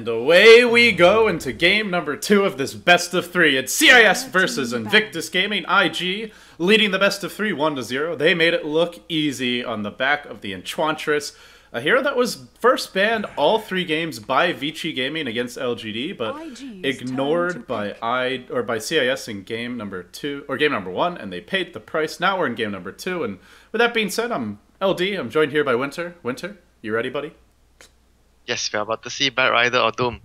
And away we go into game number 2 of this best of 3. It's CiS versus Invictus Gaming. IG leading the best of 3 1-0. They made it look easy on the back of the Enchantress, a hero that was first banned all 3 games by Vici Gaming against LGD, but ignored by CiS in game number 2 or game number 1, and they paid the price. Now we're in game number 2, and with that being said, I'm LD. I'm joined here by Winter. Winter, you ready, buddy? Yes, we're about to see Batrider or Doom.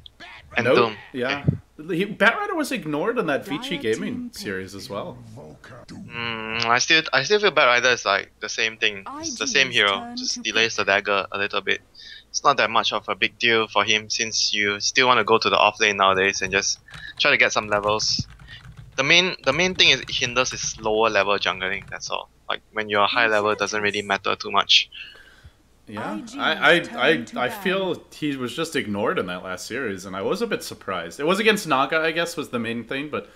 And nope. Doom. Yeah. Okay. Batrider was ignored in that Vici Gaming series as well. I still feel Batrider is like the same thing. It's the same hero, just delays the dagger a little bit. It's not that much of a big deal for him since you still want to go to the off lane nowadays and just try to get some levels. The main thing is it hinders his lower level jungling, that's all. Like when you're high level, it doesn't really matter too much. Yeah, I feel he was just ignored in that last series, and I was a bit surprised. It was against Naga, I guess, was the main thing, but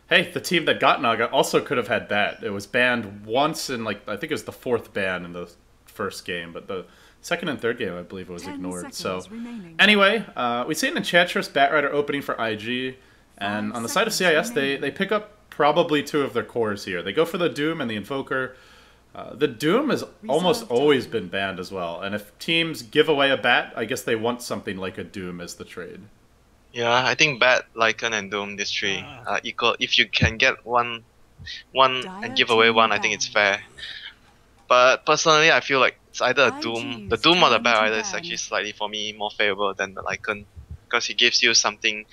hey, the team that got Naga also could have had that. It was banned once in, like, I think it was the 4th ban in the first game, but the second and third game, I believe it was ignored. So, anyway, we see an Enchantress Batrider opening for IG, and on the side of CiS, they pick up probably 2 of their cores here. They go for the Doom and the Invoker. The Doom has almost always been banned as well, and if teams give away a Bat, I guess they want something like a Doom as the trade. Yeah, I think Bat, Lycan, and Doom, these 3 are equal. If you can get one and give away one, I think it's fair. But personally, I feel like it's either a Doom, the Doom or the Batrider is actually slightly, for me, more favorable than the Lycan, because he gives you something,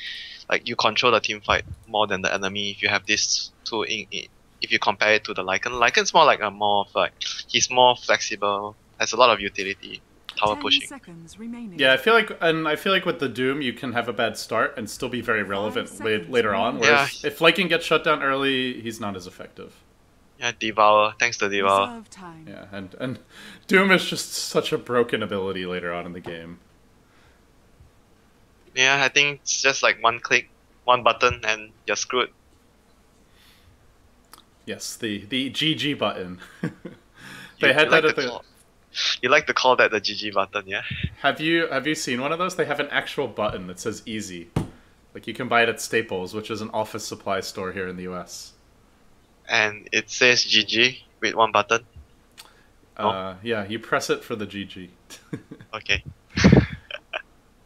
like you control the team fight more than the enemy if you have these 2 in it. If you compare it to the Lycan, Lycan's more like he's more flexible, has a lot of utility, tower pushing. Yeah, I feel like with the Doom you can have a bad start and still be very relevant later on. Whereas if Lycan gets shut down early, he's not as effective. Yeah, Devour. Thanks to Devour. Yeah, and Doom is just such a broken ability later on in the game. Yeah, I think it's just like one click, one button, and you're screwed. Yes, the GG button. They had that at the. You like to call that the GG button, yeah? Have you seen one of those? They have an actual button that says easy. Like you can buy it at Staples, which is an office supply store here in the US. And it says GG with one button? Yeah, you press it for the GG. Okay.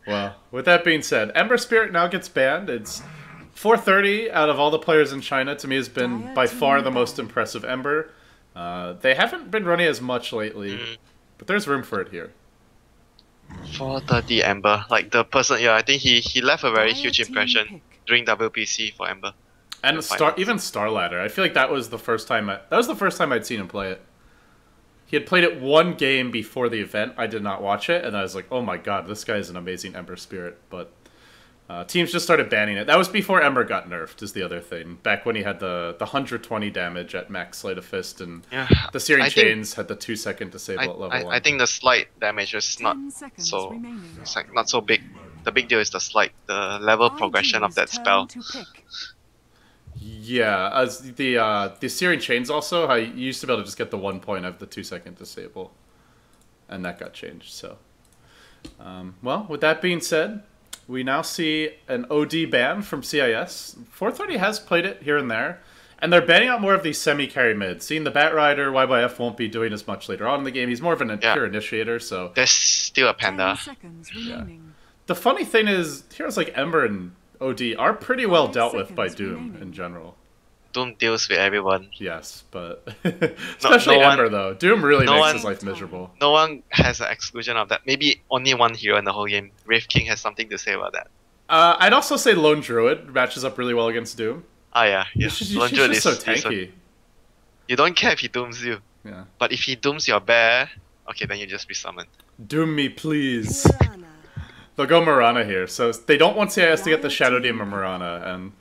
Well, with that being said, Ember Spirit now gets banned. It's 430 out of all the players in China, to me, has been by far the most impressive Ember. They haven't been running as much lately, but there's room for it here. 430 Ember, like the person, yeah, I think he left a very huge impression during WPC for Ember. And even Starladder, I feel like that was the first time I'd seen him play it. He had played it 1 game before the event. I did not watch it, and I was like, oh my god, this guy is an amazing Ember Spirit, but teams just started banning it. That was before Ember got nerfed, is the other thing. Back when he had the 120 damage at max Sleight of Fist, and the Searing Chains had the 2-second disable at level 1. I think the slight damage is not so, it's like not so big. The big deal is the level progression of that spell. Yeah, as the Searing Chains also, I used to be able to just get the 1 point of the 2-second disable, and that got changed. So, well, with that being said, we now see an OD ban from CiS. 430 has played it here and there, and they're banning out more of these semi-carry mids. Seeing the Batrider, YYF won't be doing as much later on in the game. He's more of an pure initiator, so... There's still a Panda. Yeah. The funny thing is, heroes like Ember and OD are pretty well dealt with by Doom in general. Doom deals with everyone. Yes, but especially Ember though. Doom really makes his life miserable. No one has an exclusion of that. Maybe only one hero in the whole game. Wraith King has something to say about that. I'd also say Lone Druid matches up really well against Doom. Ah yeah. Lone Druid is so tanky. You don't care if he dooms you. Yeah. But if he dooms your bear, okay, then you just resummon. Doom me, please. They'll go Mirana here, so they don't want CiS to get the Shadow Demon Mirana, and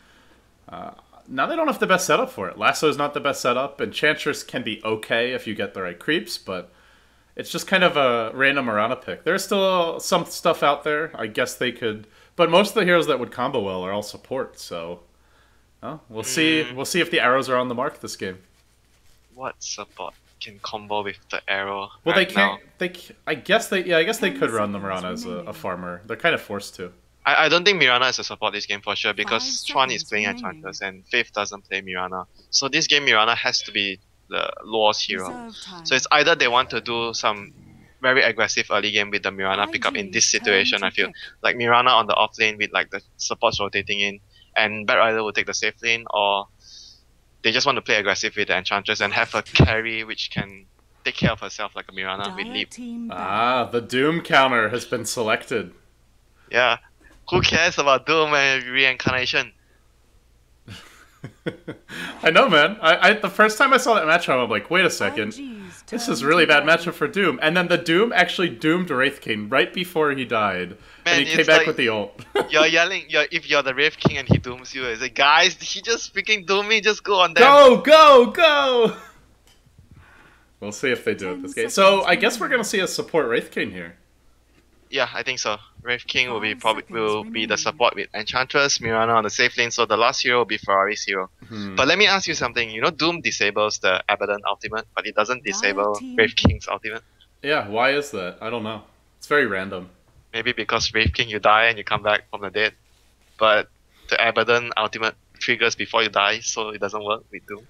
now they don't have the best setup for it. Lasso is not the best setup. Enchantress can be okay if you get the right creeps, but it's just kind of a random Mirana pick. There's still some stuff out there. I guess they could, but most of the heroes that would combo well are all support. So, well, we'll see. We'll see if the arrows are on the mark this game. What support can combo with the arrow? Well, they can't. I guess they. Yeah, I guess they could run the Mirana as a farmer. They're kind of forced to. I don't think Mirana is a support this game for sure because Chuan is playing Enchanters and Faith doesn't play Mirana. So this game Mirana has to be the Lore's hero. So it's either they want to do some very aggressive early game with the Mirana pickup in this situation, I feel. Like Mirana on the off lane with like the supports rotating in and Bat Rider will take the safe lane, or they just want to play aggressive with the Enchantress and have a carry which can take care of herself like a Mirana with Leap. Ah, the Doom counter has been selected. Yeah. Who cares about Doom and reincarnation? I know, man. I the first time I saw that matchup, I'm like, wait a second. This is really bad matchup for Doom. And then the Doom actually doomed Wraith King right before he died. Man, and he came back with the ult. You're yelling, if you're the Wraith King and he dooms you, it's like, guys, he just freaking doomed me, just go on them. Go! We'll see if they do it this game. So I guess we're gonna see a support Wraith King here. Yeah, I think so. Wraith King will be the support with Enchantress, Mirana on the safe lane, so the last hero will be Ferrari's hero. But let me ask you something. You know Doom disables the Abaddon ultimate, but it doesn't disable Wraith King's ultimate. Yeah, why is that? I don't know. It's very random. Maybe because Wraith King you die and you come back from the dead. But the Abaddon ultimate triggers before you die, so it doesn't work with Doom.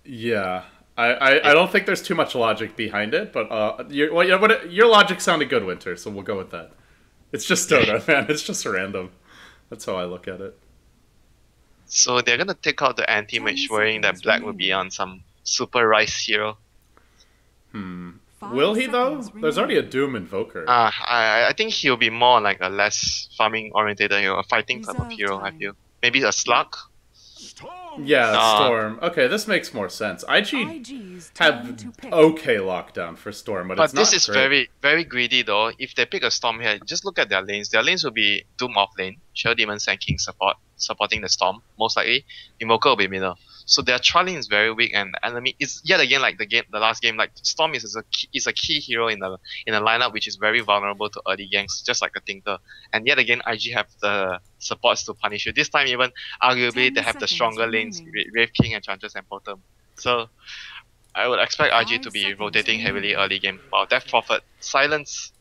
Yeah. I don't think there's too much logic behind it, but your logic sounded good, Winter, so we'll go with that. It's just Dota, man. It's just random. That's how I look at it. So they're gonna take out the anti-mage, worrying that Black will be on some super Rice hero. Will he though? There's already a Doom Invoker. I think he'll be more like a less farming oriented hero, a fighting type of hero. I feel maybe a Slug. Yeah, Storm. Okay, this makes more sense. IG have okay lockdown for Storm, but it's not this is great. very greedy though. If they pick a Storm here, just look at their lanes. Their lanes will be Doom off lane, Shadow Demon, Sand King supporting the Storm, most likely. Invoker will be middle. So their trialing is very weak, and enemy is yet again like the last game. Like Storm is a key hero in the lineup, which is very vulnerable to early ganks, just like a Tinker. And yet again, IG have the supports to punish you. This time even arguably they have the stronger lanes, Wraith King, Enchantress, and Potem. So I would expect IG to be rotating heavily early game. Wow, Death Prophet, Silence.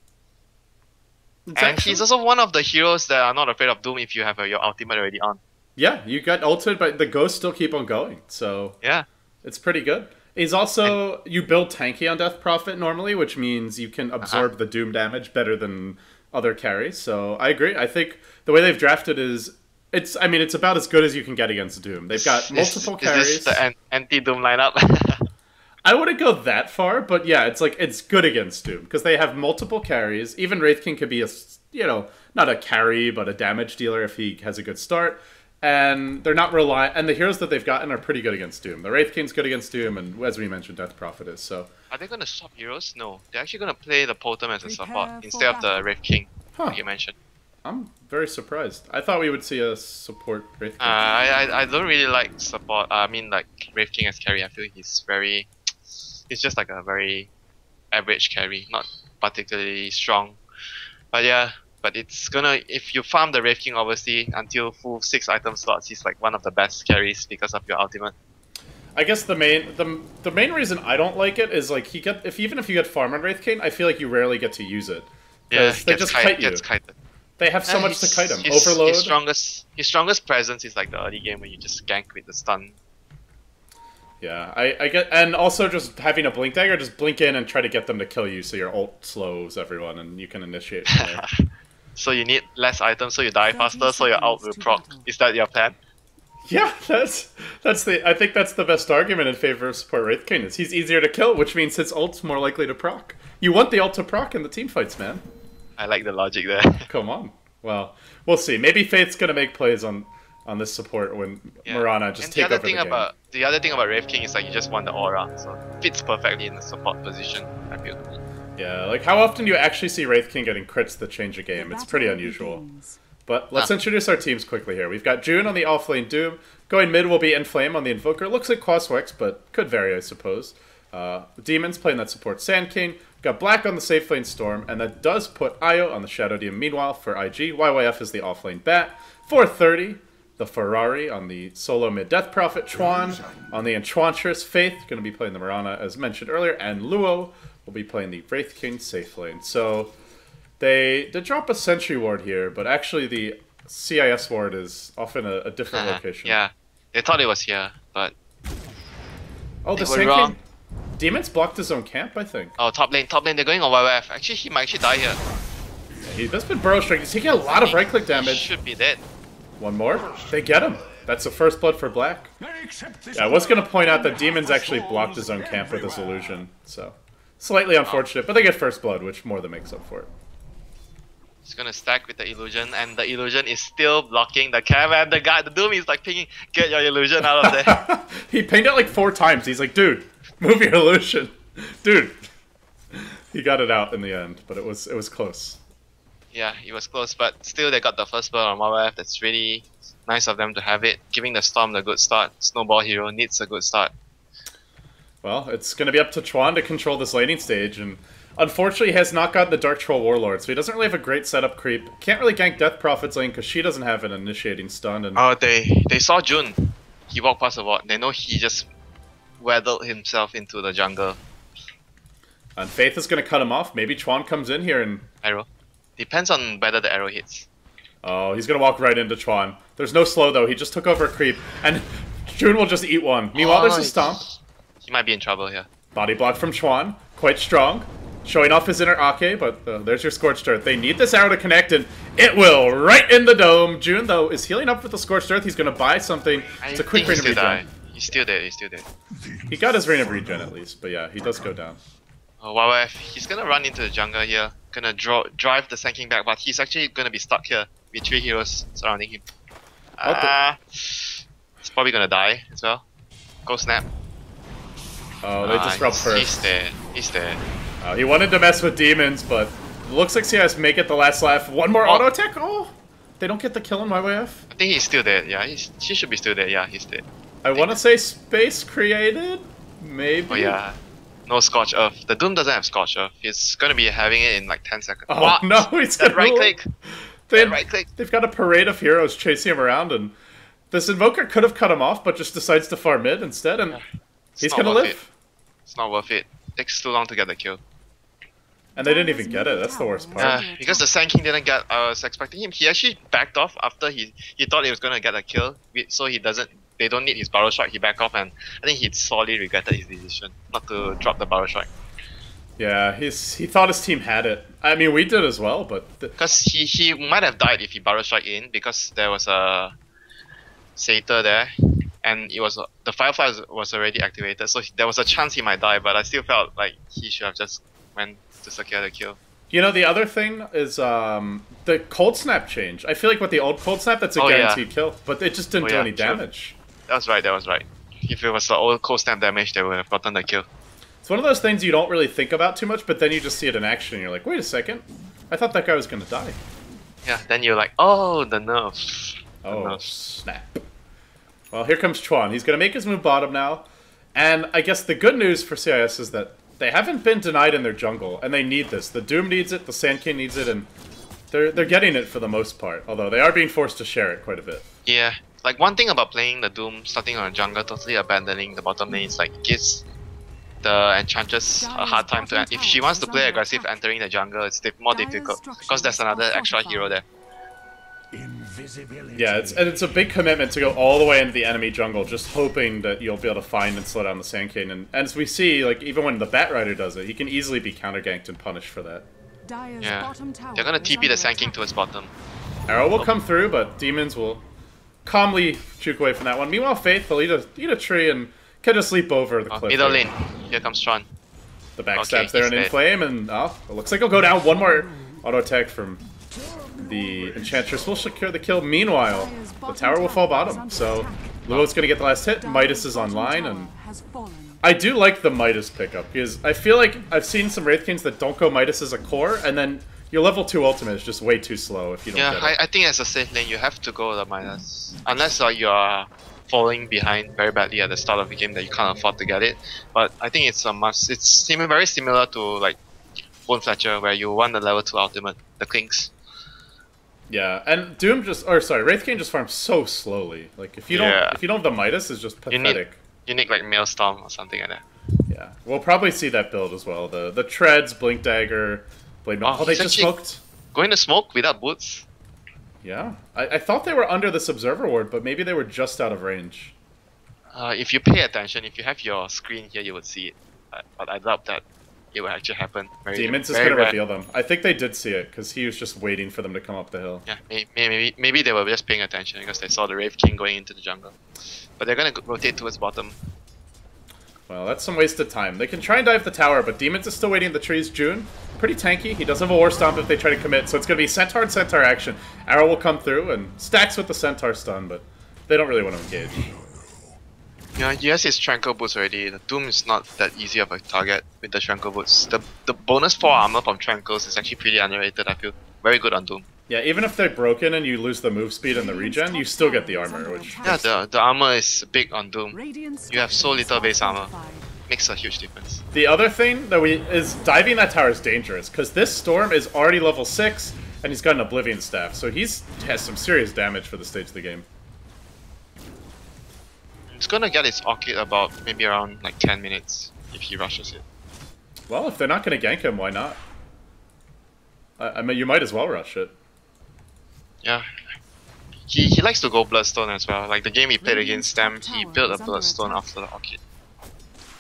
And he's also one of the heroes that are not afraid of Doom if you have your ultimate already on. Yeah, you got ulted, but the ghosts still keep on going, so yeah, it's pretty good. He's also you build tanky on Death Prophet normally, which means you can absorb the Doom damage better than other carries. So I agree. I think the way they've drafted is it's about as good as you can get against Doom. They've got multiple carries. Is this the anti-Doom lineup? I wouldn't go that far, but yeah, it's good against Doom because they have multiple carries. Even Wraith King could be not a carry but a damage dealer if he has a good start. And they're not reliant, and the heroes that they've gotten are pretty good against Doom. The Wraith King's good against Doom, and as we mentioned, Death Prophet is. So are they gonna swap heroes? No, they're actually gonna play the Potem as a support instead of the Wraith King, like you mentioned. I'm very surprised. I thought we would see a support Wraith King. I don't really like support. I mean, like Wraith King as carry. I feel he's just like a very average carry, not particularly strong. But yeah. But it's gonna, if you farm the Wraith King obviously until full 6 item slots, he's like one of the best carries because of your ultimate. I guess the main reason I don't like it is like even if you get farm on Wraith King, I feel like you rarely get to use it. Yeah, they just kite you. They have so much to kite him. Overload. His strongest presence is like the early game when you just gank with the stun. Yeah, I get, and also just having a blink dagger, just blink in and try to get them to kill you, so your ult slows everyone and you can initiate from there. So you need less items so you die faster, so your ult will proc. Is that your plan? Yeah, I think that's the best argument in favor of support Wraith King. Is he's easier to kill, which means his ult's more likely to proc. You want the ult to proc in the team fights, man. I like the logic there. Come on. Well, we'll see. Maybe Faith's gonna make plays on this support when Mirana just take over the game. The other thing about Wraith King is like you just want the aura, so it fits perfectly in the support position, I feel. Yeah, like how often do you actually see Wraith King getting crits that change a game? It's pretty unusual. But let's introduce our teams quickly here. We've got June on the offlane Doom. Going mid will be Inflame on the Invoker. Looks like Quaswex, but could vary, I suppose. Demons playing that support Sand King. Got Black on the safe lane Storm, and that does put Io on the Shadow Demon. Meanwhile, for IG, YYF is the offlane Bat. 430, the Ferrari on the solo mid Death Prophet. Chuan on the Enchantress. Faith, going to be playing the Mirana, as mentioned earlier. And Luo will be playing the Wraith King safe lane. So they drop a Sentry Ward here, but actually the CIS ward is often a different location. Yeah, they thought it was here, but oh, the they were Sand wrong. King Demon's blocked his own camp, I think. Oh, top lane, they're going on YYF. Actually, he might actually die here. He's just been burrow striking. He's taking a lot of right-click damage. He should be dead. One more. They get him. That's the first blood for Black. Yeah, I was going to point out that Demon's actually blocked his own camp with his illusion. So, slightly unfortunate, but they get first blood, which more than makes up for it. He's gonna stack with the illusion, and the illusion is still blocking the camp, and the Doom is like pinging, get your illusion out of there. He pinged it like 4 times. He's like, dude, move your illusion. Dude. He got it out in the end, but it was close. Yeah, it was close, but still they got the first blood on YYF. That's really nice of them to have it, giving the Storm the good start. Snowball Hero needs a good start. Well, it's going to be up to Chuan to control this laning stage, and unfortunately he has not gotten the Dark Troll Warlord, so he doesn't really have a great setup creep. Can't really gank Death Prophet's lane because she doesn't have an initiating stun. And oh, they saw Jun. He walked past the ward. They know he just waddled himself into the jungle. And Faith is going to cut him off. Maybe Chuan comes in here and... Arrow. Depends on whether the arrow hits. Oh, he's going to walk right into Chuan. There's no slow, though. He just took over a creep. And Jun will just eat one. Meanwhile, there's a stomp. He might be in trouble here. Body block from Chuan. Quite strong. Showing off his inner Ake, but there's your Scorched Earth. They need this arrow to connect, and it will right in the dome. Jun, though, is healing up with the Scorched Earth. He's going to buy something. It's a quick Rain of Regen. He's still dead. He's still dead. He got his Rain of Regen, at least. But yeah, he does go down. Oh, YYF. He's going to run into the jungle here. Gonna drive the Sand King back, but he's actually gonna be stuck here with 3 heroes surrounding him. He's probably gonna die as well. Go snap. Oh, they disrupt first. He's dead. He's dead. He wanted to mess with demons, but it looks like CiS make it the last laugh. One more auto attack. Oh, they don't get the kill on YYF. I think he's still dead. Yeah, she should be still dead. Yeah, he's dead. I want to say space created, maybe. Oh yeah. No Scorch Earth. The Doom doesn't have Scorch Earth. He's gonna be having it in like 10 seconds. Oh what? no, he's gonna right click. Right click. They've got a parade of heroes chasing him around, and this Invoker could have cut him off, but just decides to farm mid instead, and he's gonna live. It's not worth it. Takes too long to get the kill. And they didn't even get it. That's the worst part. Yeah, because the Sand King didn't get. I was expecting him. He actually backed off after he thought he was gonna get a kill, so he doesn't. They don't need his Barrow Strike. He backed off, and I think he sorely regretted his decision not to drop the Barrow Strike. Yeah, he thought his team had it. I mean, we did as well, but because he might have died if he Barrow Strike in, because there was a Satyr there, and it was the Firefly was already activated, so there was a chance he might die. But I still felt like he should have just went to secure the kill. You know, the other thing is the Cold Snap change. I feel like with the old Cold Snap, that's a guaranteed kill, but it just didn't do any damage. That was right. That was right. If it was the old Cold Snap damage, they would have gotten the kill. It's one of those things you don't really think about too much, but then you just see it in action and you're like, wait a second, I thought that guy was going to die. Yeah, then you're like, oh, the nerf. Oh, snap. Well, here comes Chuan. He's going to make his move bottom now. And I guess the good news for CiS is that they haven't been denied in their jungle, and they need this. The Doom needs it, the Sand King needs it, and they're getting it for the most part, although they are being forced to share it quite a bit. Yeah, like one thing about playing the Doom, starting on a jungle, totally abandoning the bottom lane, is like, it gives the Enchantress a hard time to... If she wants to play aggressive entering the jungle, it's more difficult, because there's another extra hero there. Yeah, it's a big commitment to go all the way into the enemy jungle, just hoping that you'll be able to find and slow down the Sand King. And as we see, like even when the Bat Rider does it, he can easily be counter-ganked and punished for that. Yeah, they're gonna TP the Sand King to his bottom. Arrow will come through, but Demons will calmly juke away from that one. Meanwhile, Faith will eat a tree and can just leap over the cliff. Middle lane. Here comes Tron. The backstab's there and Inflame, and it looks like he'll go down. One more auto attack from the Enchantress will secure the kill. Meanwhile, the tower will fall bottom. So Luo's gonna get the last hit. Midas is online, and I do like the Midas pickup because I feel like I've seen some Wraith Kings that don't go Midas as a core, and then your level 2 ultimate is just way too slow if you don't get it. I think as a safe lane, you have to go the Midas. Unless you are falling behind very badly at the start of the game that you can't afford to get it. But I think it's a must. It's very similar to like Bone Fletcher, where you want the level 2 ultimate, the Clinks. Yeah, and Doom Wraith King just farms so slowly. Like if you don't have the Midas, it's just pathetic. You need like Maelstrom or something like that. Yeah, we'll probably see that build as well. The Treads, Blink Dagger, Blade Mail. Oh, they just smoked. Going to smoke without boots? Yeah. I thought they were under this observer ward, but maybe they were just out of range. If you pay attention, if you have your screen here, you would see it. But I doubt that it will actually happen. Demons is going to reveal them. I think they did see it, because he was just waiting for them to come up the hill. Yeah, maybe they were just paying attention because they saw the Wraith King going into the jungle. But they're going to rotate towards bottom. Well, that's some wasted time. They can try and dive the tower, but Demons is still waiting in the trees. June, pretty tanky. He does have a War Stomp if they try to commit, so it's going to be Centaur and Centaur action. Arrow will come through and stacks with the Centaur stun, but they don't really want to engage. Yeah, GEST is Tranquil Boots already. The Doom is not that easy of a target with the Tranquil Boots. The bonus 4 armor from Tranquils is actually pretty underrated, I feel. Very good on Doom. Yeah, even if they're broken and you lose the move speed and the regen, you still get the armor, which... Yeah, the armor is big on Doom. You have so little base armor. Makes a huge difference. The other thing that is diving that tower is dangerous, because this Storm is already level 6, and he's got an Oblivion Staff, so has some serious damage for the stage of the game. It's gonna get its Orchid about maybe around like 10 minutes if he rushes it. Well, if they're not gonna gank him, why not? I mean, you might as well rush it. Yeah. He likes to go Bloodstone as well. Like the game he played against them, he built a Bloodstone after the Orchid.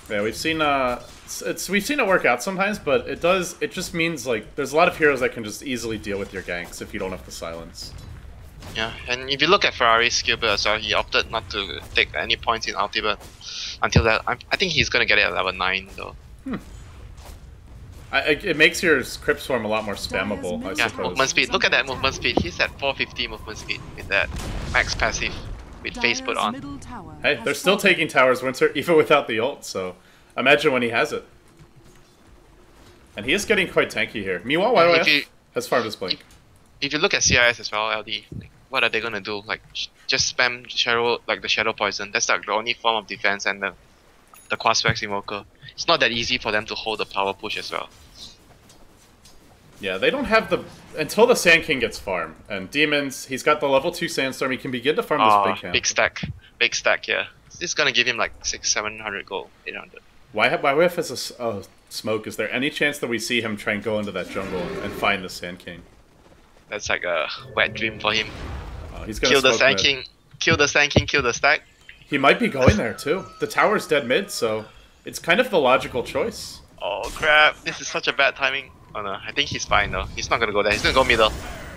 Yeah, we've seen it work out sometimes, but it just means like there's a lot of heroes that can just easily deal with your ganks if you don't have the silence. Yeah, and if you look at Ferrari's skill build as well, he opted not to take any points in ultimate until that. I think he's gonna get it at level 9 though. It makes your Crypt Swarm a lot more spammable, I suppose. Movement speed. Look at that movement speed. He's at 450 movement speed with that max passive with face put on. Hey, they're still taking towers even without the ult, so imagine when he has it. And he is getting quite tanky here. Meanwhile, YYF has farmed his Blink. If you look at CiS as well, LD, like, what are they gonna do? Like, just spam Shadow, like the Shadow Poison. That's like the only form of defense, and the Quaspex Invoker. It's not that easy for them to hold the power push as well. Yeah, they don't have the... Until the Sand King gets farmed. And Demons, he's got the level 2 Sandstorm, he can begin to farm this big camp. Big stack, yeah. This is gonna give him like 600-700 gold, 800. YYF has a smoke. Is there any chance that we see him try and go into that jungle and find the Sand King? That's like a wet dream for him. He's gonna kill the Sand King, kill the Sand King, kill the stack. He might be going there too. The tower's dead mid, so it's kind of the logical choice. Oh crap, this is such a bad timing. Oh no, I think he's fine though. He's not gonna go there, he's gonna go middle.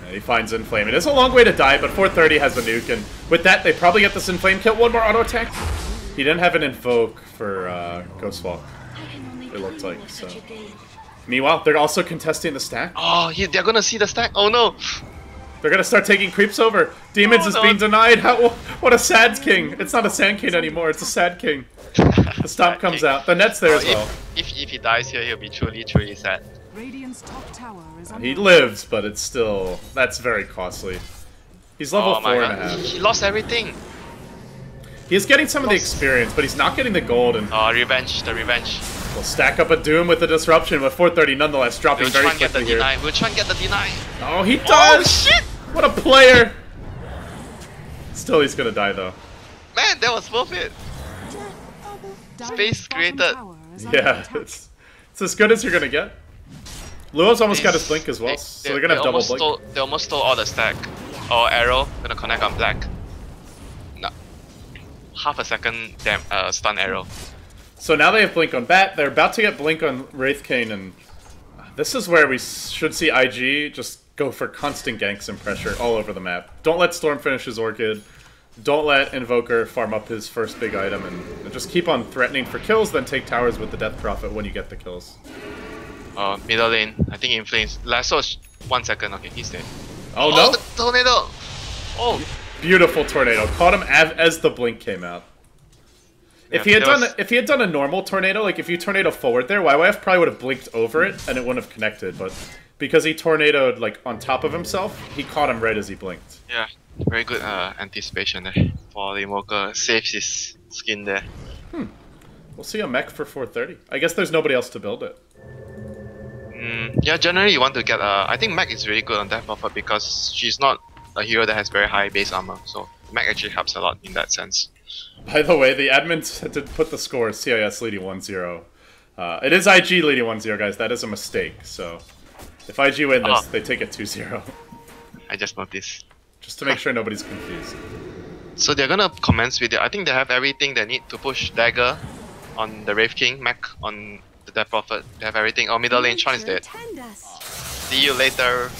Yeah, he finds Inflame. It is a long way to die, but 430 has a nuke, and with that, they probably get this Inflame kill. One more auto attack. He didn't have an Invoke for Ghostwalk, it looked like, so. Meanwhile, they're also contesting the stack. Oh, they're gonna see the stack. Oh no! They're gonna start taking creeps over. Demons is being denied. What a sad king. It's not a Sand King anymore, it's a sad king. The stomp comes out. The net's there as well. If he dies here, he'll be truly sad. He lives, but it's still... That's very costly. He's level 4.5. He lost everything. He's getting some of the experience, but he's not getting the gold. And oh, revenge, the revenge. We'll stack up a Doom with the disruption, but 430 nonetheless dropping very quickly here. We'll try and get the deny. Oh, he does! Oh, shit! What a player! Still, he's gonna die, though. Man, that was worth it. Space created. Yeah, it's as good as you're gonna get. Luo's almost got his Blink as well, so they're gonna have double Blink. They almost stole all the stack. Oh, Arrow, gonna connect on Black. No. Half a second stun Arrow. So now they have Blink on Bat, they're about to get Blink on Wraith King, and this is where we should see IG just go for constant ganks and pressure all over the map. Don't let Storm finish his Orchid. Don't let Invoker farm up his first big item, and just keep on threatening for kills, then take towers with the Death Prophet when you get the kills. Middle lane, I think Inflames. Lasso 1 second, okay, he's dead. Oh no! The tornado! Oh! Beautiful tornado. Caught him as the Blink came out. If he had done a normal tornado, like if you tornado forward there, YYF probably would have blinked over it and it wouldn't have connected, but because he tornadoed like on top of himself, he caught him right as he blinked. Yeah, very good anticipation there for the Invoker. Saves his skin there. We'll see a mech for 430. I guess there's nobody else to build it. Yeah, generally you want to get I think Mech is really good on Death Prophet because she's not a hero that has very high base armor, so Mech actually helps a lot in that sense. By the way, the admins did put the score CIS leading 1-0. It is IG leading 1-0, guys. That is a mistake, so if IG win this, they take it 2-0. I just noticed. just to make sure nobody's confused. So they're gonna commence with it. I think they have everything they need to push Dagger on the Wraith King, Mech on the Death Prophet. They have everything. Oh, middle lane, Chuan is dead. See you later.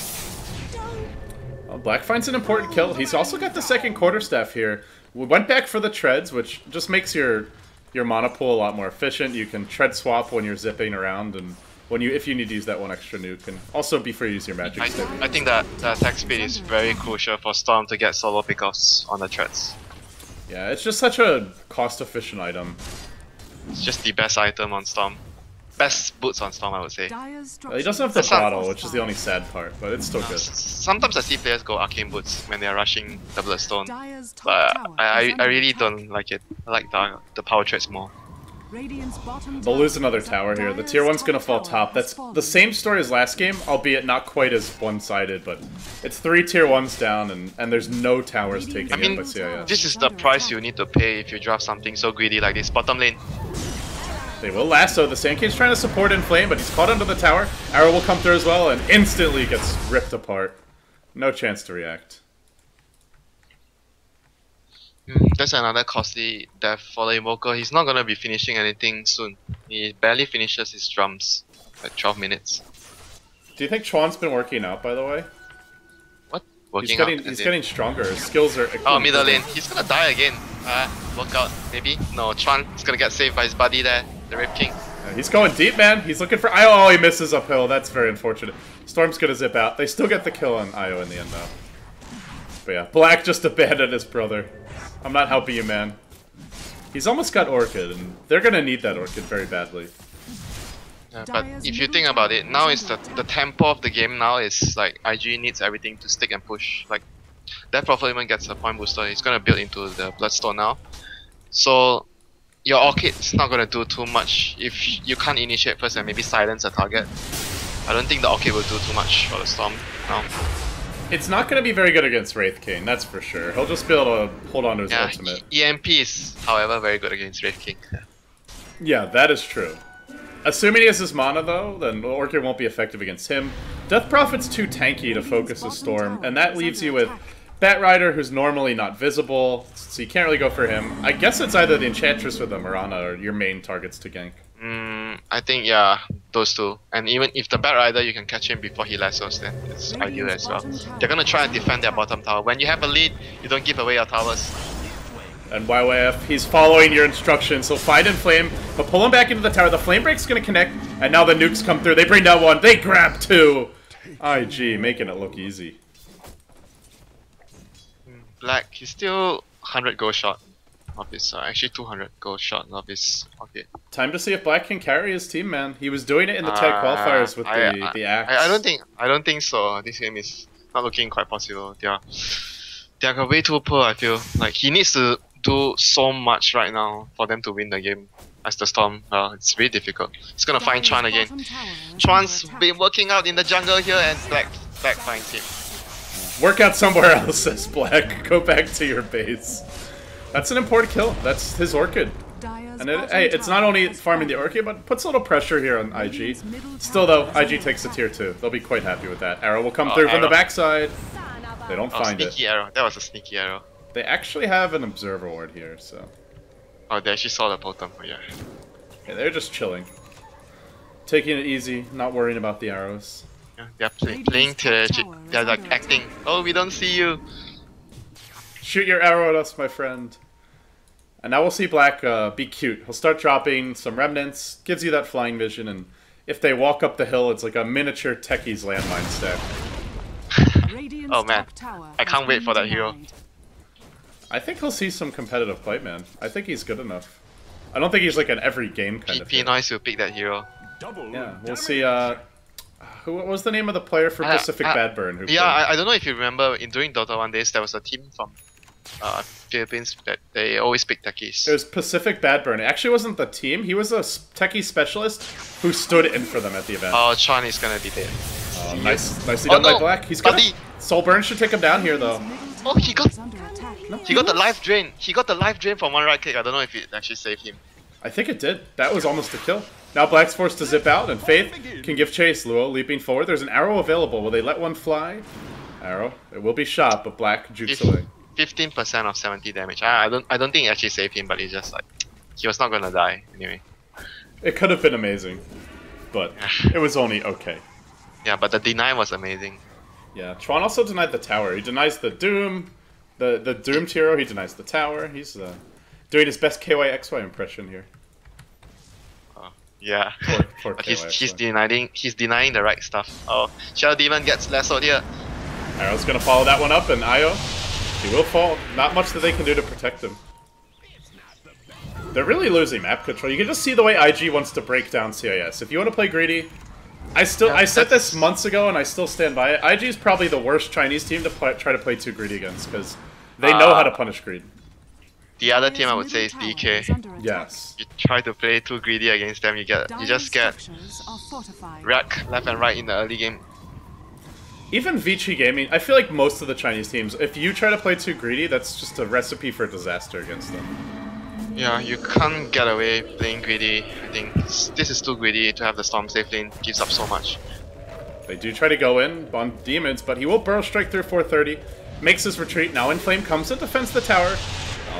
Well, Black finds an important kill. He's also got the second quarterstaff here. We went back for the treads, which just makes your mana pool a lot more efficient. You can tread swap when you're zipping around, and if you need to use that one extra nuke, and also be free to use your magic stick. I think that the attack speed is very crucial for Storm to get solo pickoffs on the treads. Yeah, it's just such a cost-efficient item. It's just the best item on Storm. Best boots on Storm, I would say. He doesn't have the throttle, which is the only sad part, but it's still good. Sometimes I see players go arcane boots when they are rushing the Bloodstone, but I really don't like it. I like the power treads more. They'll lose another tower here. The tier 1's gonna fall top. That's the same story as last game, albeit not quite as one-sided, but it's 3 tier 1s down, and there's no towers taken in by CiS. This is the price you need to pay if you draft something so greedy like this. Bottom lane. They will lasso. The Sand King's trying to support in flame, but he's caught under the tower. Arrow will come through as well, and instantly gets ripped apart. No chance to react. That's another costly death for the Invoker. He's not gonna be finishing anything soon. He barely finishes his drums at 12 minutes. Do you think Chuan's been working out, by the way? What? He's getting stronger. His skills are... Oh, middle lane. He's gonna die again. Workout, maybe? No, Chuan is gonna get saved by his buddy there, the Wraith King. Yeah, he's going deep, man. He's looking for Io. Oh, he misses uphill. That's very unfortunate. Storm's gonna zip out. They still get the kill on Io in the end, though. But yeah, Black just abandoned his brother. I'm not helping you, man. He's almost got Orchid, and they're gonna need that Orchid very badly. Yeah, but if you think about it, now is the tempo of the game now is like IG needs everything to stick and push. Like Death Prophet even gets a point booster, he's gonna build into the Bloodstone now. So your Orchid's not gonna do too much if you can't initiate first and maybe silence a target. I don't think the Orchid will do too much for the Storm now. It's not going to be very good against Wraith King, that's for sure. He'll just be able to hold on to his ultimate. EMP is, however, very good against Wraith King. Yeah, that is true. Assuming he has his mana, though, then Orchid won't be effective against him. Death Prophet's too tanky to focus a Storm, and that leaves you with Bat Rider, who's normally not visible, so you can't really go for him. I guess it's either the Enchantress or the Mirana are your main targets to gank. I think, yeah, those two. And even if the Bat Rider, you can catch him before he lassos, then it's ideal as well. They're gonna try and defend their bottom tower. When you have a lead, you don't give away your towers. And YYF, he's following your instructions. So fight and flame, but pull him back into the tower. The flame break's gonna connect, and now the nukes come through. They bring down 1, they grab 2. IG, making it look easy. Black, he's still 100 gold shot of his, actually 200 gold shot of his. Okay. Time to see if Black can carry his team, man. He was doing it in the tag qualifiers with the axe. I don't think so. This game is not looking quite possible. They're way too poor. I feel like he needs to do so much right now for them to win the game. As the Storm, it's very difficult. He's gonna find Chuan again. Chuan's been working out in the jungle here, and Black finds him. Work out somewhere else, says Black. Go back to your base. That's an important kill. That's his Orchid. And hey, it's not only farming the Orchid, but puts a little pressure here on IG. Still though, IG takes a tier 2. They'll be quite happy with that. Arrow will come through from the backside. They don't find it. Sneaky arrow. That was a sneaky arrow. They actually have an Observer Ward here, so... Oh, they actually saw the bottom, yeah. Yeah, they're just chilling. Taking it easy, not worrying about the arrows. Yeah, they're playing to... They're like acting. Oh, we don't see you. Shoot your arrow at us, my friend. And now we'll see Black be cute. He'll start dropping some remnants, gives you that flying vision, and if they walk up the hill, it's like a miniature Techie's landmine stack. Oh man, I can't wait for that hero. I think he'll see some competitive play, man. I think he's good enough. I don't think he's like an every game kind of PP Noise will pick that hero. Yeah, we'll see. What was the name of the player for Pacific Badburn? Who I don't know if you remember, during Dota 1 days, there was a team from Philippines that they always pick techies. It was Pacific Badburn. It actually wasn't the team. He was a techie specialist who stood in for them at the event. Oh, Chuan is gonna be dead. Nicely done by Black. He's got Soul Burn should take him down here though. Oh, he got the life drain. He got the life drain from one right click. I don't know if it actually saved him. I think it did. That was almost a kill. Now Black's forced to zip out, and Faith can give chase. Luo leaping forward. There's an arrow available. Will they let one fly? Arrow. It will be shot, but Black jukes away. 15% of 70 damage. I don't think it actually saved him, but it's just like he was not gonna die anyway. It could have been amazing, but it was only okay. Yeah, but the deny was amazing. Yeah, Tron also denied the tower. He denies the Doom, the Doomed hero. He denies the tower. He's doing his best KYXY impression here. Yeah, poor but he's denying the right stuff. Oh, Shadow Demon gets lassoed here. Arrow's gonna follow that one up, and Io, he will fall. Not much that they can do to protect him. They're really losing map control. You can just see the way IG wants to break down CIS. If you want to play greedy, I said this months ago, and I still stand by it. IG is probably the worst Chinese team to try to play too greedy against, because they know how to punish greed. The other team I would say is DK. Yes. You try to play too greedy against them, you just get wrecked left and right in the early game. Even Vici Gaming, I feel like most of the Chinese teams, if you try to play too greedy, that's just a recipe for disaster against them. Yeah, you can't get away playing greedy. I think this is too greedy to have the Storm safe lane, gives up so much. They do try to go in on Demons, but he will Burrow Strike through 430, makes his retreat. Now Inflame comes to defense the tower.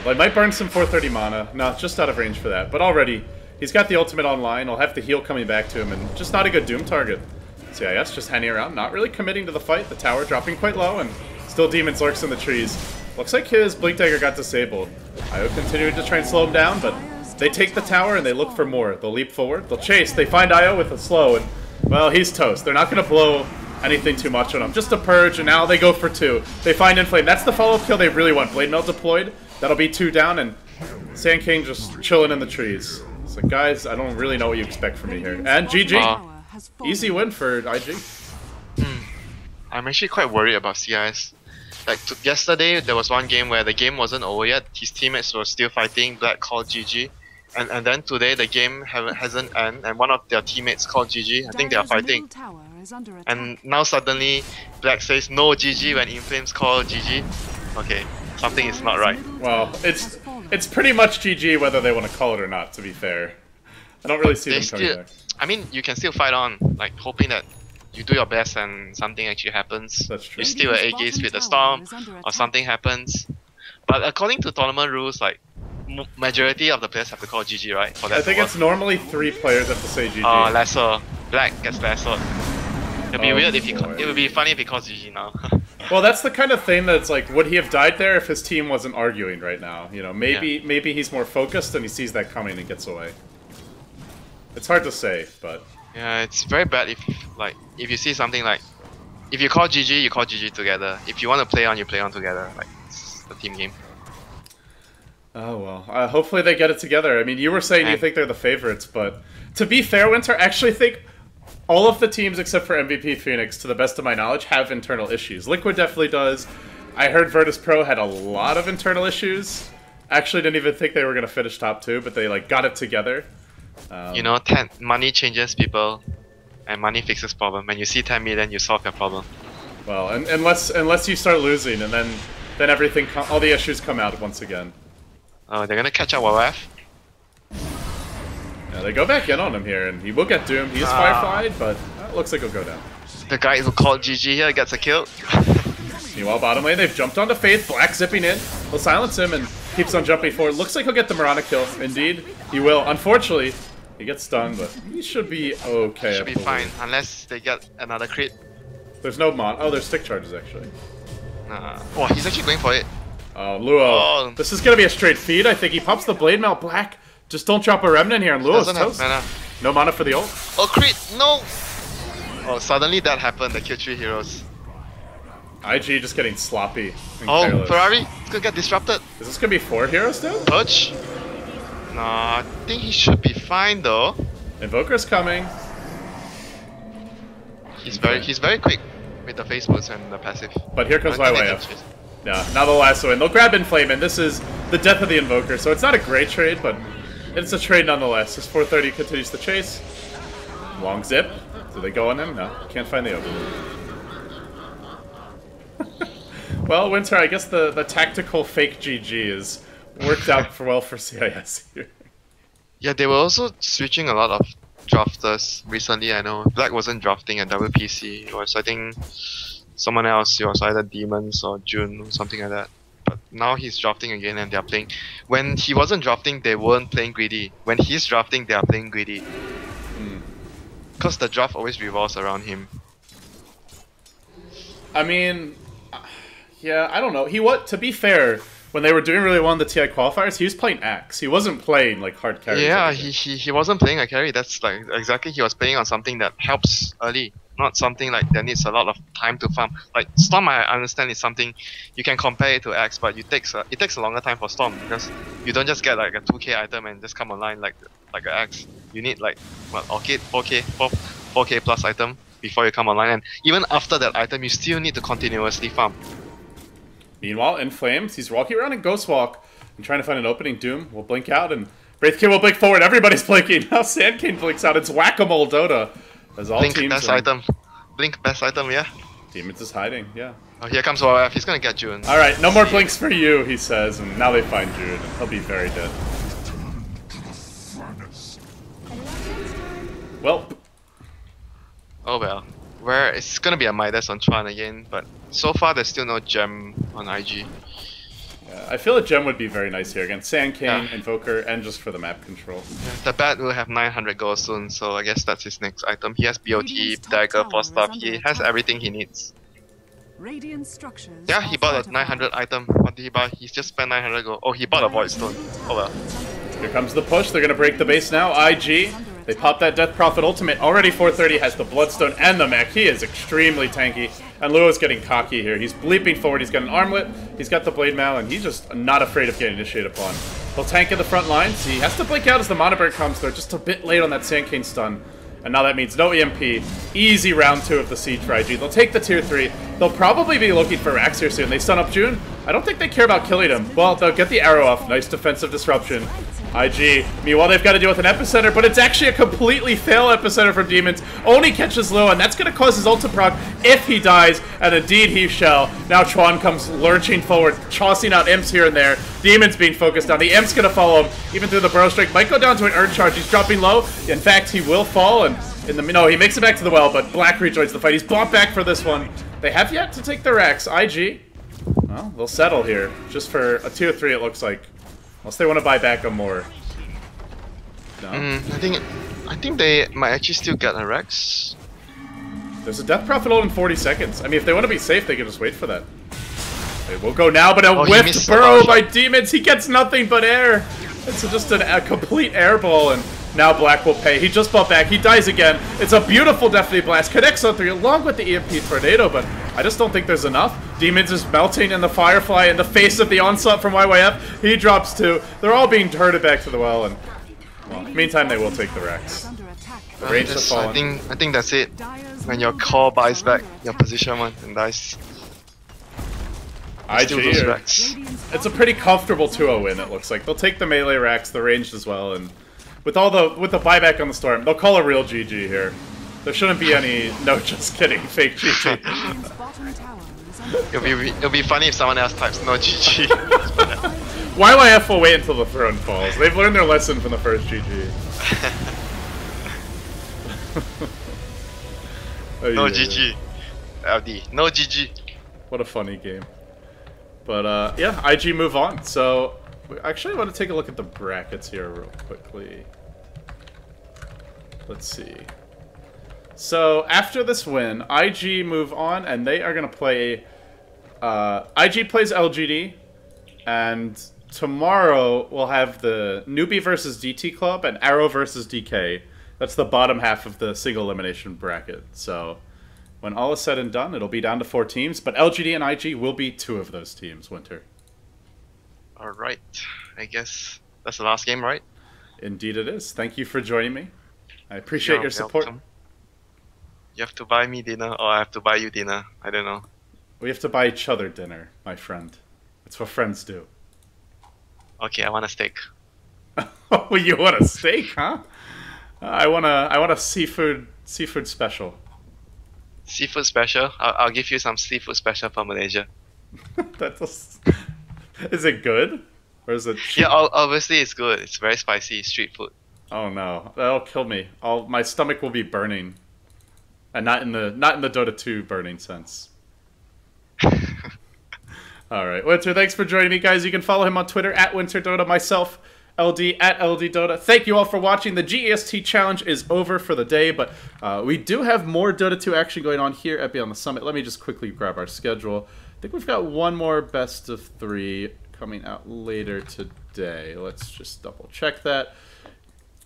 They might burn some 430 mana. No, just out of range for that. But already, he's got the ultimate online. He'll have the heal coming back to him, and just not a good Doom target. CIS just hanging around, not really committing to the fight. The tower dropping quite low, and still Demons lurks in the trees. Looks like his Blink Dagger got disabled. Io continued to try and slow him down, but they take the tower and they look for more. They'll leap forward, they'll chase, they find Io with a slow, and, well, he's toast. They're not going to blow anything too much on him. Just a purge, and now they go for 2. They find Inflame. That's the follow-up kill they really want. Blade Mail deployed. That'll be 2 down, and Sand King just chilling in the trees. It's like, guys, I don't really know what you expect from me here. And GG. Easy win for IG. I'm actually quite worried about CiS. Like, yesterday, there was one game where the game wasn't over yet. His teammates were still fighting. Black called GG. And then today, the game hasn't ended, and one of their teammates called GG. I think they are fighting. And now suddenly, Black says no GG when Inflames call GG. Okay, something is not right. Well, it's pretty much GG whether they want to call it or not, to be fair. I don't really see them coming back. I mean, you can still fight on, like, hoping that you do your best and something actually happens. That's true. You steal an A-Gaze with the Storm, or something happens. But according to tournament rules, like, majority of the players have to call GG, right? For that I think it's normally 3 players have to say GG. Oh, lesser. Black gets lesser. It'd be weird if he it would be funny if he calls GG now. Well, that's the kind of thing that's like, would he have died there if his team wasn't arguing right now? You know, maybe he's more focused and he sees that coming and gets away. It's hard to say, but yeah, it's very bad if you see something like, if you call GG, you call GG together. If you want to play on, you play on together. Like, it's a team game. Oh well, hopefully they get it together. I mean, you were saying you think they're the favorites, but to be fair, Winter, I actually think all of the teams except for MVP Phoenix, to the best of my knowledge, have internal issues. Liquid definitely does. I heard Virtus Pro had a lot of internal issues. Actually, didn't even think they were gonna finish top 2, but they like got it together. You know, money changes people, and money fixes problem. When you see 10 million, you solve your problem. Well, and unless you start losing, and then everything, all the issues come out once again. Oh, they're gonna catch up WWF. Yeah, they go back in on him here, and he will get doomed. He is fireflied, but it looks like he'll go down. The guy who called GG here gets a kill. Meanwhile, bottom lane, they've jumped onto Faith. Black zipping in. He'll silence him and keeps on jumping forward. Looks like he'll get the Mirana kill. Indeed, he will. Unfortunately, he gets stunned, but he should be okay. Should be fine, unless they get another crit. There's no mon. Oh, there's stick charges, actually. Oh, he's actually going for it. Oh, Luo. This is going to be a straight feed. I think he pops the Blade Mail. Black, just don't drop a Remnant here. And Luo's toast. Mana. No mana for the ult. Oh, crit! No! Oh, suddenly that happened. The kill 3 heroes. IG just getting sloppy. Oh, careless. Ferrari! It's gonna get disrupted. Is this going to be 4 heroes still? Purge? No, I think he should be fine though. Invoker's coming. He's very quick with the face boots and the passive. But here comes YYF. Yeah, now the last win. They'll grab Inflame, and this is the death of the Invoker. So it's not a great trade, but it's a trade nonetheless. This 430 continues the chase. Long zip. Do they go on him? No, can't find the opening. Well, Winter, I guess the tactical fake GG is worked out well for CIS here. Yeah, they were also switching a lot of drafters recently. I know Black wasn't drafting at WPC. It was, I think, someone else. It was either Demons or June or something like that. But now he's drafting again and they're playing. When he wasn't drafting, they weren't playing greedy. When he's drafting, they are playing greedy. Because the draft always revolves around him. I mean, yeah, I don't know. To be fair, when they were doing really well in the TI qualifiers, he was playing Axe. He wasn't playing like hard carries. Yeah, he wasn't playing a carry. That's like exactly, he was playing on something that helps early, not something like that needs a lot of time to farm. Like Storm, I understand is something you can compare it to Axe, but it takes a longer time for Storm because you don't just get like a 2k item and just come online like an Axe. You need like what, 4k plus item before you come online, and even after that item, you still need to continuously farm. Meanwhile, in Flames, he's walking around in Ghost Walk and trying to find an opening. Doom will blink out, and Wraithkin will blink forward. Everybody's blinking. Now Sand King blinks out. It's Whack-A-Mole Dota. As all Blink teams best item. Blink best item, yeah. Demons is hiding, yeah. Oh, here comes YF. He's gonna get June. Alright, no more blinks for you, he says, and now they find June, and he'll be very dead. Well. Oh well. It's gonna be a Midas on Tron again, but so far there's still no gem on IG. Yeah, I feel a gem would be very nice here against Sand King, Invoker, and just for the map control. Yeah, the bat will have 900 gold soon, so I guess that's his next item. He has BOT, Dagger, Force Staff, he has everything he needs. Yeah, he bought a 900 item. What did he buy? He's just spent 900 gold. Oh, he bought a Void Stone. Oh well. Here comes the push, they're gonna break the base now. IG, they pop that Death Prophet ultimate. Already 430 has the Bloodstone and the mech. He is extremely tanky. And Luo's getting cocky here. He's bleeping forward, he's got an armlet, he's got the Blade Mail, and he's just not afraid of getting initiated upon. He'll tank in the front lines. He has to blink out as the Mana Bird comes through, just a bit late on that Sand King stun. And now that means no EMP. Easy round 2 of the Siege for IG. They'll take the tier 3. They'll probably be looking for Rax here soon. They stun up June. I don't think they care about killing him. Well, they'll get the arrow off. Nice defensive disruption. IG. Meanwhile, they've got to deal with an Epicenter, but it's actually a completely fail Epicenter from Demons. Only catches Luo, and that's going to cause his ult to proc if he dies, and indeed he shall. Now Chuan comes lurching forward, tossing out imps here and there. Demons being focused on. The imp's going to follow him, even through the Burrow Strike. Might go down to an Urn Charge. He's dropping low. In fact, he will fall, and no, he makes it back to the well, but Black rejoins the fight. He's bought back for this one. They have yet to take their Rex. IG, well, they'll settle here. Just for a tier 3, it looks like. Unless they want to buy back a more. No. I think they might actually still get a Rex. There's a Death Prophet ult in 40 seconds. I mean, if they want to be safe, they can just wait for that. They will go now, but a whiffed burrow by Demons. He gets nothing but air. It's just a complete air ball, and now Black will pay. He just bought back. He dies again. It's a beautiful Deafening Blast. Connects on 3 along with the EMP Tornado, but I just don't think there's enough. Demons is melting in the Firefly in the face of the onslaught from YYF. He drops 2. They're all being herded back to the well, and well, meantime they will take the Rex. The range has fallen. I think that's it. When your core buys back your position one and dies. IG, it's a pretty comfortable 2-0 win, it looks like. They'll take the melee racks, the ranged as well, and with the buyback on the Storm, they'll call a real GG here. There shouldn't be any, no, just kidding, fake GG. It'll be funny if someone else types no GG. YYF will wait until the throne falls. They've learned their lesson from the first GG. No GG. LD, no GG. What a funny game. But yeah, IG move on. So actually I want to take a look at the brackets here real quickly. Let's see. So after this win, IG move on, and they are going to play... IG plays LGD, and tomorrow we'll have the Newbie versus DT Club and Arrow versus DK. That's the bottom half of the single elimination bracket. So when all is said and done, it'll be down to 4 teams, but LGD and IG will be 2 of those teams, Winter. Alright, I guess that's the last game, right? Indeed it is. Thank you for joining me. I appreciate your support. Welcome. You have to buy me dinner, or I have to buy you dinner. I don't know. We have to buy each other dinner, my friend. It's what friends do. Okay, I want a steak. Oh, you want a steak, huh? I want a seafood special. Seafood special? I'll give you some seafood special from Malaysia. Is it good? Or is it cheap? Yeah, obviously it's good. It's very spicy, street food. Oh no, that'll kill me. My stomach will be burning. And not in the Dota 2 burning sense. All right, Winter, thanks for joining me, guys. You can follow him on Twitter at WinterDota, myself, LD at LDDota. Thank you all for watching. The GEST challenge is over for the day, but we do have more Dota 2 action going on here at Beyond the Summit. Let me just quickly grab our schedule. I think we've got one more best of 3 coming out later today. Let's just double check that.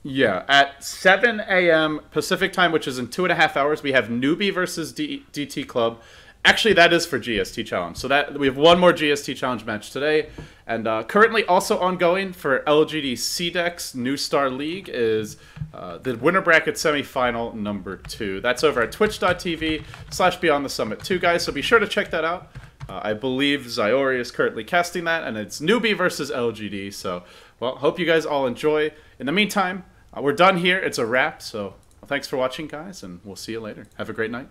Yeah, at 7 a.m. Pacific time, which is in 2.5 hours, we have Newbie versus DT Club. Actually, that is for GST Challenge. So that we have one more GST Challenge match today. And currently also ongoing for LGD CDEX New Star League is the winner bracket semifinal number 2. That's over at twitch.tv/Beyond the Summit 2, guys. So be sure to check that out. I believe Zyori is currently casting that, and it's Newbie versus LGD. So, well, hope you guys all enjoy. In the meantime, we're done here. It's a wrap. So, thanks for watching, guys, and we'll see you later. Have a great night.